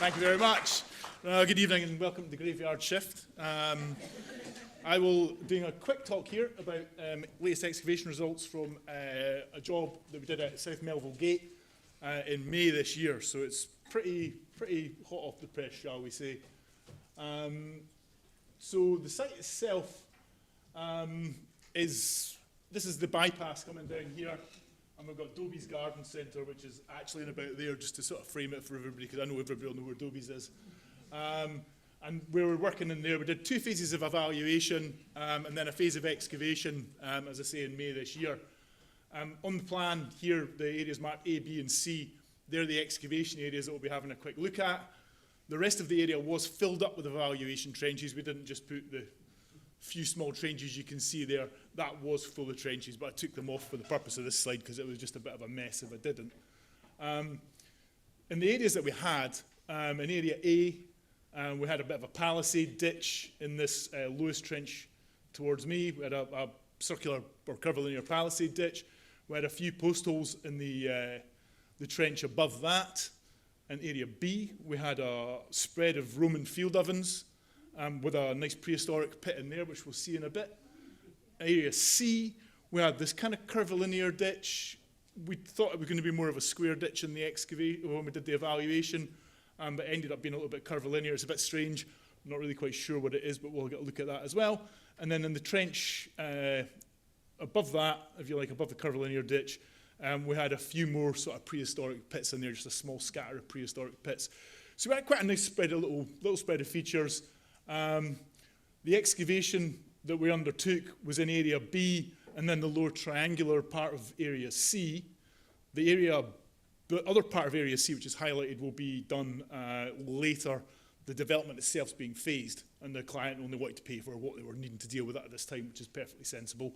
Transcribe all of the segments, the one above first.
Thank you very much. Good evening and welcome to the Graveyard Shift. I will be doing a quick talk here about latest excavation results from a job that we did at South Melville Gate in May this year. So it's pretty hot off the press, shall we say. So the site itself this is the bypass coming down here. And we've got Dobie's Garden Centre, which is actually in about there, just to sort of frame it for everybody, because I know everybody will know where Dobie's is. And we were working in there. We did 2 phases of evaluation and then a phase of excavation, as I say, in May this year. On the plan here, the areas marked A, B and C, they're the excavation areas that we'll be having a quick look at. The rest of the area was filled up with evaluation trenches. We didn't just put the few small trenches you can see there. That was full of trenches, but I took them off for the purpose of this slide because it was just a bit of a mess if I didn't. In the areas that we had, in Area A, we had a bit of a palisade ditch in this lowest trench towards me. We had a circular or curvilinear palisade ditch. We had a few post holes in the trench above that. In Area B, we had a spread of Roman field ovens with a nice prehistoric pit in there, which we'll see in a bit. Area C, we had this kind of curvilinear ditch. We thought it was going to be more of a square ditch in the excavation when we did the evaluation, but it ended up being a little bit curvilinear. It's a bit strange. I'm not really quite sure what it is, but we'll get a look at that as well. And then in the trench above that, if you like, above the curvilinear ditch, we had a few more sort of prehistoric pits in there, just a small scatter of prehistoric pits. So we had quite a nice spread, a little spread of features. The excavation that we undertook was in Area B and then the lower triangular part of Area C. The other part of Area C, which is highlighted, will be done later. The development itself is being phased, and the client only wanted to pay for what they were needing to deal with at this time, which is perfectly sensible.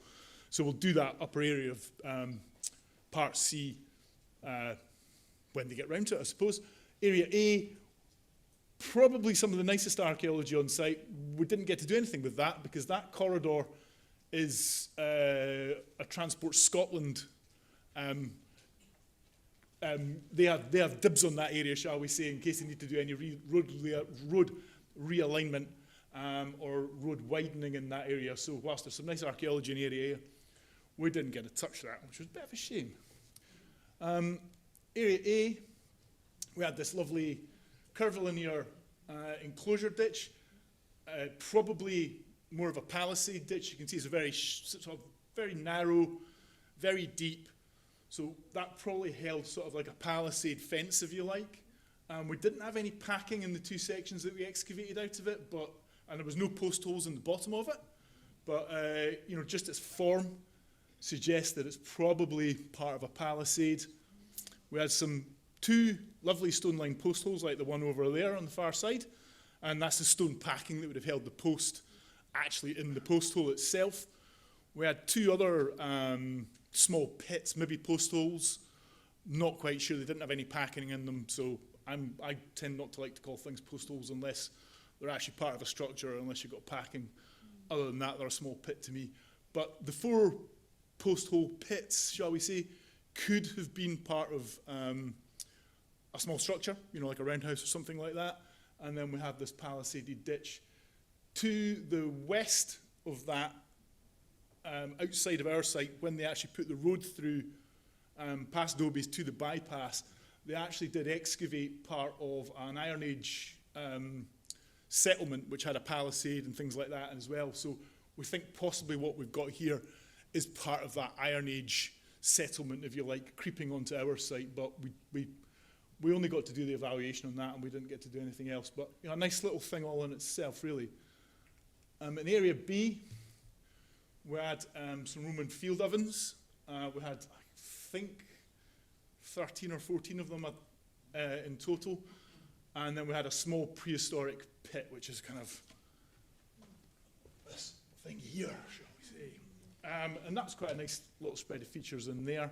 So we'll do that upper area of Part C when they get round to it, I suppose. Area A, probably some of the nicest archaeology on site. We didn't get to do anything with that because that corridor is a Transport Scotland. They have dibs on that area, shall we say, in case they need to do any road realignment or road widening in that area. So whilst there's some nice archaeology in Area A, we didn't get to touch that, which was a bit of a shame. Area A, we had this lovely curvilinear enclosure ditch, probably more of a palisade ditch. You can see it's a very narrow, very deep. So that probably held sort of like a palisade fence, if you like. We didn't have any packing in the 2 sections that we excavated out of it, and there was no post holes in the bottom of it. But just its form suggests that it's probably part of a palisade. We had 2 lovely stone-lined post holes like the one over there on the far side, and that's the stone packing that would have held the post actually in the post hole itself. We had 2 other small pits, maybe post holes, not quite sure. They didn't have any packing in them, so I tend not to like to call things post holes unless they're actually part of a structure, or unless you've got packing. Other than that, they're a small pit to me. But the 4 post hole pits, shall we say, could have been part of a small structure, like a roundhouse or something like that. And then we have this palisaded ditch. To the west of that, outside of our site, when they actually put the road through past Dobie's to the bypass, they actually did excavate part of an Iron Age settlement, which had a palisade and things like that as well. So we think possibly what we've got here is part of that Iron Age settlement, if you like, creeping onto our site. But we only got to do the evaluation on that, and we didn't get to do anything else. But a nice little thing all in itself, really. In Area B, we had some Roman field ovens. We had, I think, 13 or 14 of them in total. And then we had a small prehistoric pit, which is kind of this thing here, shall we say. And that's quite a nice little spread of features in there.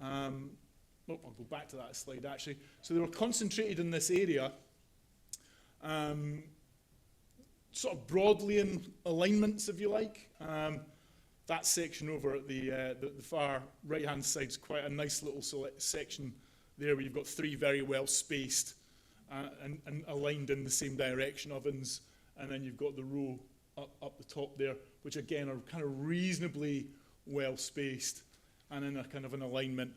I'll go back to that slide, actually. So they were concentrated in this area, sort of Broadleyan alignments, if you like. That section over at the far right-hand side is quite a nice little section there, where you've got 3 very well spaced and aligned in the same direction ovens. And then you've got the row up the top there, which again are kind of reasonably well spaced and in a kind of an alignment.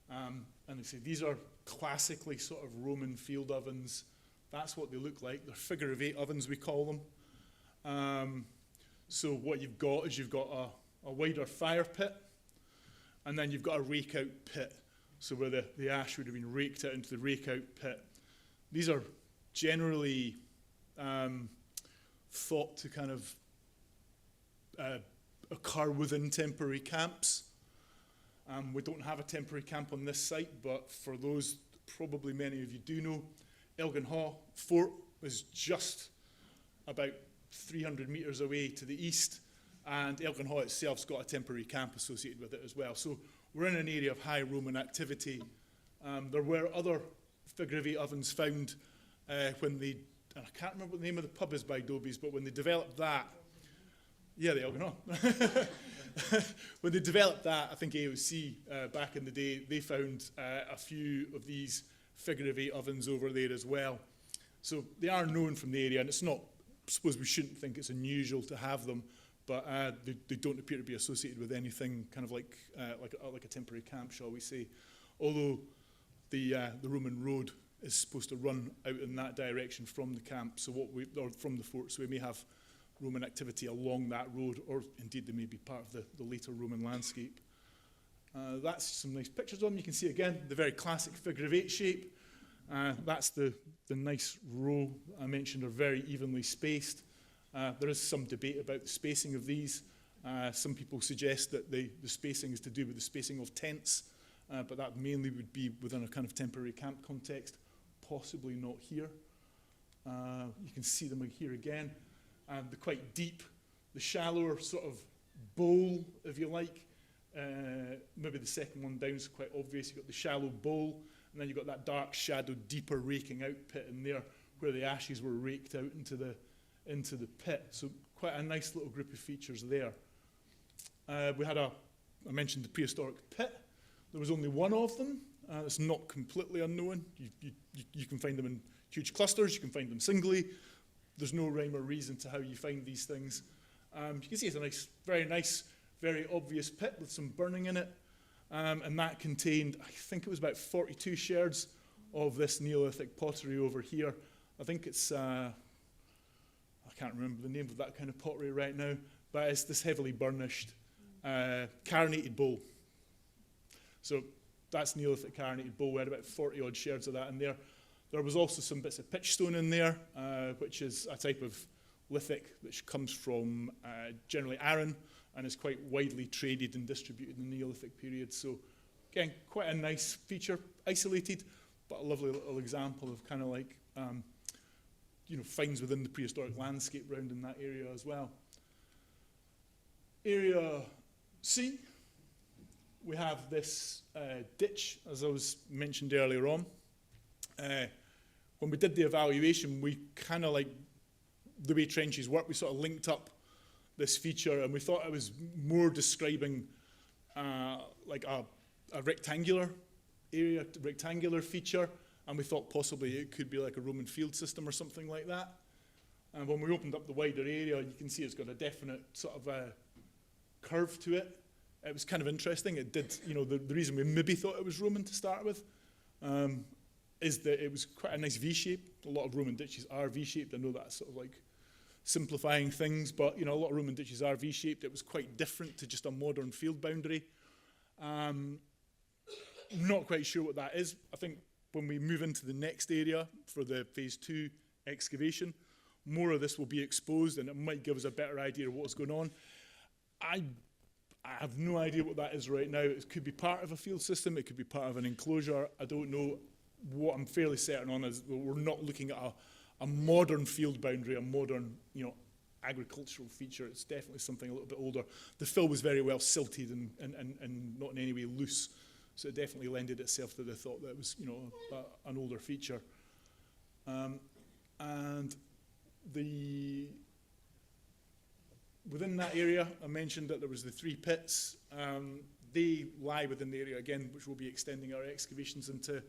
And I say these are classically sort of Roman field ovens. That's what they look like. They're figure of 8 ovens, we call them. So what you've got is you've got a wider fire pit, and then you've got a rake out pit. So where the ash would have been raked out into the rake out pit. These are generally thought to kind of occur within temporary camps. We don't have a temporary camp on this site, but for those, probably many of you do know, Elginhaw Fort is just about 300 metres away to the east, and Elginhaw itself's got a temporary camp associated with it as well. So we're in an area of high Roman activity. There were other figure of 8 ovens found when they, and I can't remember what the name of the pub is by Dobies, but when they developed that, yeah, the Elginhaw. When they developed that, I think AOC back in the day, they found a few of these figure of 8 ovens over there as well. So they are known from the area, and it's not, I suppose we shouldn't think it's unusual to have them, but they don't appear to be associated with anything kind of like a temporary camp, shall we say. Although the Roman road is supposed to run out in that direction from the camp, so or from the fort, so we may have Roman activity along that road, or indeed they may be part of the later Roman landscape. That's some nice pictures of them. You can see again the very classic figure of 8 shape. That's the nice row I mentioned are very evenly spaced. There is some debate about the spacing of these. Some people suggest that the spacing is to do with the spacing of tents, but that mainly would be within a kind of temporary camp context, possibly not here. You can see them here again. They're quite deep. The shallower sort of bowl, if you like, maybe the second one down is quite obvious. You've got the shallow bowl, and then you've got that dark shadowed, deeper raking out pit in there where the ashes were raked out into the pit. So quite a nice little group of features there. We had I mentioned the prehistoric pit. There was only one of them. It's not completely unknown. You can find them in huge clusters. You can find them singly. There's no rhyme or reason to how you find these things. You can see it's a nice, very obvious pit with some burning in it. And that contained, I think it was about 42 sherds of this Neolithic pottery over here. I think it's, I can't remember the name of that kind of pottery right now, but it's this heavily burnished carinated bowl. So that's Neolithic carinated bowl. We had about 40 odd sherds of that in there. There was also some bits of pitchstone in there, which is a type of lithic which comes from generally Arran and is quite widely traded and distributed in the Neolithic period. So again, quite a nice feature, isolated, but a lovely little example of kind of like, finds within the prehistoric landscape round in that area as well. Area C, we have this ditch, as I was mentioned earlier on. When we did the evaluation, we kind of like the way trenches work, we sort of linked up this feature, and we thought it was more describing like a rectangular area, rectangular feature, and we thought possibly it could be like a Roman field system or something like that. And when we opened up the wider area, you can see it's got a definite sort of curve to it. It was kind of interesting. It did, the reason we maybe thought it was Roman to start with is that it was quite a nice V-shape. A lot of Roman ditches are V-shaped. I know that's sort of like simplifying things, but a lot of Roman ditches are V-shaped. It was quite different to just a modern field boundary. Not quite sure what that is. I think when we move into the next area for the phase 2 excavation, more of this will be exposed, and it might give us a better idea of what's going on. I have no idea what that is right now. It could be part of a field system. It could be part of an enclosure. I don't know. What I'm fairly certain on is we're not looking at a modern field boundary, a modern, agricultural feature. It's definitely something a little bit older. The fill was very well silted and not in any way loose, so it definitely lended itself to the thought that it was, an older feature. And within that area, I mentioned that there was the 3 pits. They lie within the area again, which we'll be extending our excavations into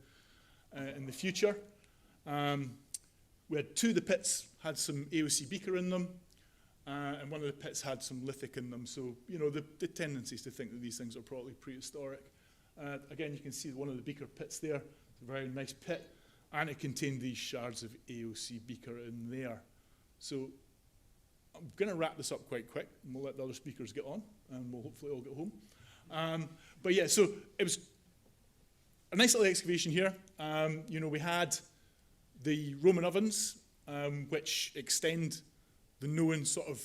in the future. We had two of the pits had some AOC beaker in them, and one of the pits had some lithic in them. So, you know, the tendency is to think that these things are probably prehistoric. Again, you can see one of the beaker pits there. It's a very nice pit, and it contained these shards of AOC beaker in there. So I'm going to wrap this up quite quick, and we'll let the other speakers get on, and we'll hopefully all get home. But yeah, so it was a nice little excavation here. You know, we had the Roman ovens, which extend the known sort of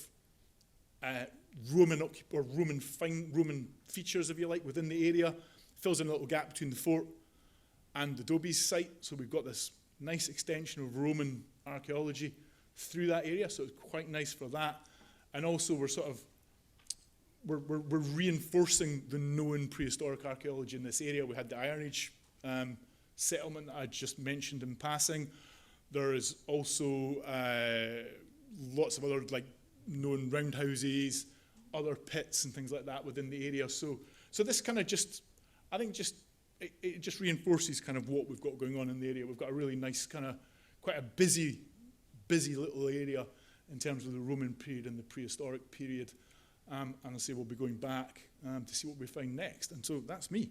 Roman features, if you like, within the area. Fills in a little gap between the fort and the Dobies site. So we've got this nice extension of Roman archaeology through that area. So it's quite nice for that. And also we're reinforcing the known prehistoric archaeology in this area. We had the Iron Age settlement that I just mentioned in passing. There is also lots of other like known roundhouses, other pits and things like that within the area. So this kind of just, I think it just reinforces kind of what we've got going on in the area. We've got a really nice kind of, quite a busy little area in terms of the Roman period and the prehistoric period. And I say we'll be going back to see what we find next. And so that's me.